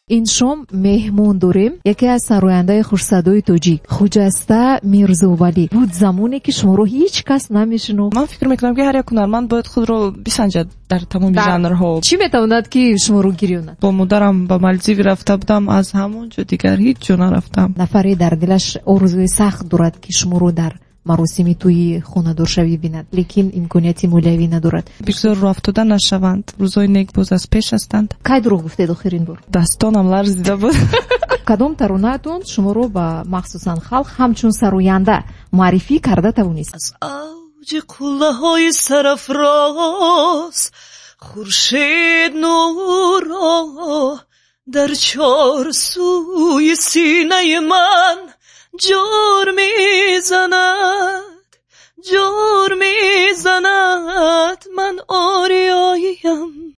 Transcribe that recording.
ин шом меҳмон дорем. Яке аз сарояндаи хушсадои тоҷик, Хуҷаста Мирзовалӣ. буд замоне ки шуморо ҳеҷ кас намешинохт. ман фикр мекунам ки ҳар як ҳунарманд бояд худро бисанҷад дар тамоми жанрҳо. чӣ метавонад ки шуморо гирёнад? бо модарам ба Мальдивӣ рафта будам, аз ҳамон ҷо дигар ҳеҷ ҷо нарафтам. нафаре дар дилаш орзуи сахт дорад ки шуморо дар маросими тӯи хонадоршавӣ бинад, лекин имконияти молиявӣ надорад. бигзор рафтода нашаванд. рӯзои нек боз аз пеш ҳастанд. кай дурӯғ гуфтед охирин бор? дастонам ларзида буд. кадом таронаатон шуморо ба махсусан халқ ҳамчун сароянда маърифӣ карда тавонист? аз авҷи қуллаҳои сарафроз хуршед нуро дар чорсуи синаи ман ҷор мезанад, ман орияем